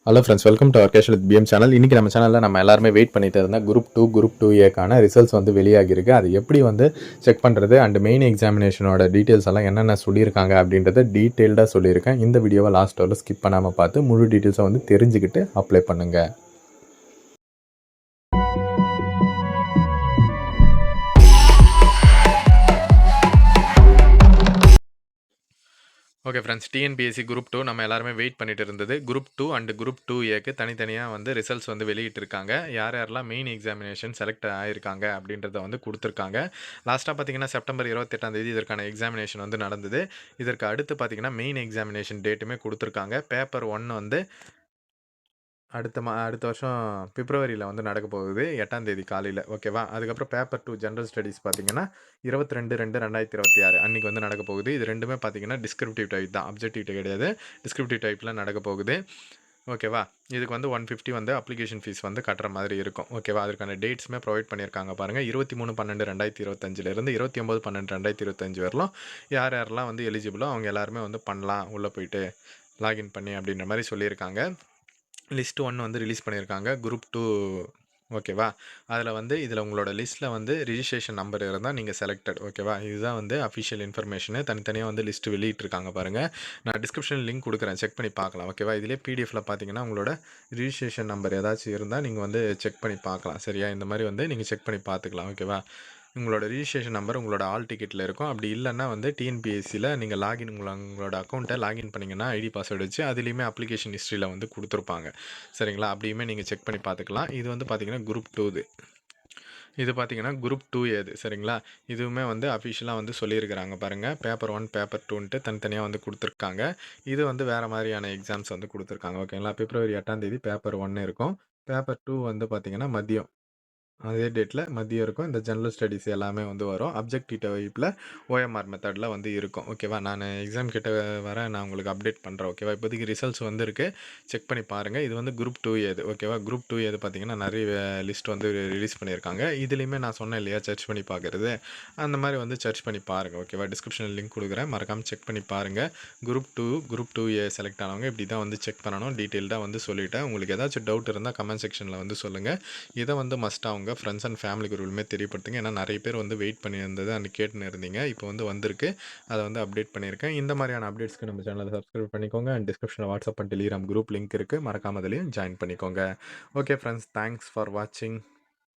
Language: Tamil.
Hello friends, welcome to our casual with PM channel. இன்றைக்கி நம்ம சேனலில் நம்ம எல்லாருமே வெயிட் பண்ணிட்டு இருந்தால் குரூப் 2 ஏக்கான ரிசல்ட்ஸ் வந்து வெளியாகிருக்கு. அது எப்படி வந்து செக் பண்ணுறது அண்ட் மெயின் எக்ஸாமினேஷனோட டீட்டெயில்ஸ் எல்லாம் என்னென்ன சொல்லியிருக்காங்க அப்படின்றத டீட்டெயில்டாக சொல்லியிருக்கேன். இந்த வீடியோவை லாஸ்ட் வரல ஸ்கிப் பண்ணாமல் பார்த்து முழு டீட்டெயில்ஸை வந்து தெரிஞ்சுக்கிட்டு அப்ளை பண்ணுங்கள். ஓகே ஃப்ரெண்ட்ஸ், டிஎன்பிஎஸ்சி குரூப் 2 நம்ம எல்லாருமே வெயிட் பண்ணிட்டு இருந்தது. குரூப் 2 அண்ட் குரூப் 2 ஏக்கு தனித்தனியாக வந்து ரிசல்ட்ஸ் வந்து வெளியிட்டிருக்காங்க. யார் யாரெல்லாம் மெயின் எக்ஸாமினேஷன் செலக்ட் ஆகிருக்காங்க அப்படின்றத வந்து கொடுத்துருக்காங்க. லாஸ்ட்டாக பார்த்தீங்கன்னா செப்டம்பர் 28 இதற்கான எக்ஸாமினேஷன் வந்து நடந்தது. இதற்கு அடுத்து பார்த்தீங்கன்னா மெயின் எக்ஸாமினேஷன் டேட்டுமே கொடுத்துருக்காங்க. பேப்பர் 1 வந்து அடுத்த வருஷம் பிப்ரவரியில் வந்து நடக்க போகுது, 8ஆம் தேதி காலையில். ஓகேவா? அதுக்கப்புறம் பேப்பர் 2 ஜென்ரல் ஸ்டடீஸ் பார்த்தீங்கன்னா 22/2/2026 அன்றைக்கி வந்து நடக்க போகுது. இது ரெண்டுமே பார்த்தீங்கன்னா டிஸ்கிரிப்டிவ் டைப் தான், அப்ஜெக்டிவ் கிடையாது. டிஸ்கிரிப்டிவ் டைப்பில் நடக்க போகுது. ஓகேவா? இதுக்கு வந்து 150 வந்து அப்ளிகேஷன் ஃபீஸ் வந்து கட்டுற மாதிரி இருக்கும். ஓகேவா? அதற்கான டேட்ஸுமே ப்ரொவைட் பண்ணியிருக்காங்க பாருங்கள். 23/12/2025 29/12/2025 வரலாம் யார் யாரெல்லாம் வந்து எலிஜிபிளோ அவங்க எல்லாருமே வந்து பண்ணலாம், உள்ளே போயிட்டு லாகின் பண்ணி அப்படின்ற மாதிரி சொல்லியிருக்காங்க. லிஸ்ட் 1 வந்து ரிலீஸ் பண்ணியிருக்காங்க, குரூப் 2. ஓகேவா? இதில் உங்களோட லிஸ்ட்டில் வந்து ரிஜிஸ்ட்ரேஷன் நம்பர் இருந்தால் நீங்கள் செலக்டட். ஓகேவா? இதுதான் வந்து அஃபிஷியல் இன்ஃபர்மேஷனு. தனித்தனியாக வந்து லிஸ்ட் வெளியிட்டிருக்காங்க பாருங்கள். நான் டிஸ்கிரிப்ஷனில் லிங்க் கொடுக்குறேன், செக் பண்ணி பார்க்கலாம். ஓகேவா? இதிலே பிடிஎஃப்பில் பார்த்தீங்கன்னா உங்களோட ரிஜிஸ்ட்ரேஷன் நம்பர் ஏதாச்சும் இருந்தால் நீங்கள் வந்து செக் பண்ணி பார்க்கலாம். சரியா? இந்த மாதிரி வந்து நீங்கள் செக் பண்ணி பார்த்துக்கலாம். ஓகேவா? உங்களோட ரிஜிஸ்ட்ரேஷன் நம்பர் உங்களோட ஆல் டிக்கெட்டில் இருக்கும். அப்படி இல்லைன்னா வந்து டிஎன்பிஎஸ்சியில் நீங்கள் உங்களோட அக்கௌண்ட்டை லாகின் பண்ணிங்கன்னா ஐடி பாஸ்வேர்டு வச்சு அதுலேயுமே அப்ளிகேஷன் ஹிஸ்ட்ரியில் வந்து கொடுத்துருப்பாங்க. சரிங்களா? அப்படியுமே நீங்கள் செக் பண்ணி பார்த்துக்கலாம். இது வந்து பார்த்தீங்கன்னா குரூப் 2 இது பார்த்தீங்கன்னா குரூப் 2 ஏது. சரிங்களா? இதுவுமே வந்து அஃபிஷியலாக வந்து சொல்லியிருக்கிறாங்க பாருங்கள். பேப்பர் 1 பேப்பர் 2ன்ட்டு தனித்தனியாக வந்து கொடுத்துருக்காங்க. இது வந்து வேறு மாதிரியான எக்ஸாம்ஸ் வந்து கொடுத்துருக்காங்க. ஓகேங்களா? பிப்ரவரி 8ஆம் தேதி பேப்பர் 1 இருக்கும். பேப்பர் 2 வந்து பார்த்தீங்கன்னா மதியம் அதே டேட்டில் மதியம் இருக்கும். இந்த ஜென்ரல் ஸ்டடீஸ் எல்லாமே வந்து வரும். அப்ஜெக்டிவ் டைப்பில் ஓஎம்ஆர் மெத்தடில் வந்து இருக்கும். ஓகேவா? நான் எக்ஸாம் கிட்ட நான் உங்களுக்கு அப்டேட் பண்ணுறேன். ஓகேவா? இப்போதைக்கு ரிசல்ட்ஸ் வந்துருக்கு, செக் பண்ணி பாருங்கள். இது வந்து குரூப் 2 ஏது. ஓகேவா? குரூப் 2 ஏது பார்த்தீங்கன்னா நிறைய லிஸ்ட் வந்து ரிலீஸ் பண்ணியிருக்காங்க. இதுலேயுமே நான் சொன்னேன் இல்லையா, சர்ச் பண்ணி பார்க்குறது, அந்த மாதிரி வந்து சர்ச் பண்ணி பாருங்கள். ஓகேவா? டிஸ்கிரிப்ஷனில் லிங்க் கொடுக்குறேன், மறக்காமல் செக் பண்ணி பாருங்கள். குரூப் 2 ஏ செலக்ட் ஆனவங்க இப்படி தான் வந்து செக் பண்ணணும். டீட்டெயில்டாக வந்து சொல்லிவிட்டேன். உங்களுக்கு ஏதாச்சும் டவுட் இருந்தால் கமெண்ட் செக்ஷனில் வந்து சொல்லுங்கள். இதை வந்து மஸ்ட்டாக அவங்க ஃப்ரெண்ட்ஸ் அண்ட் ஃபேமிலி குரூப்லுமே தெரியப்படுத்துங்க. ஏன்னா நிறைய பேர் வந்து வெயிட் பண்ணி இருந்தது அன்றைக்கி கேட்டுன்னு இருந்தீங்க. இப்போ வந்து வந்திருக்கு, அதை வந்து அப்டேட் பண்ணியிருக்கேன். இந்த மாதிரியான அப்டேட்ஸ்க்கு நம்ம சேனலை சப்ஸ்கிரைப் பண்ணிக்கோங்க. அண்ட் டிஸ்கிரிப்ஷனில் WhatsApp and Telegram group link இருக்குது, மறக்காம அதிலையும் ஜாயின் பண்ணிக்கோங்க. ஓகே ஃப்ரெண்ட்ஸ், தேங்க்ஸ் ஃபார் வாட்சிங்.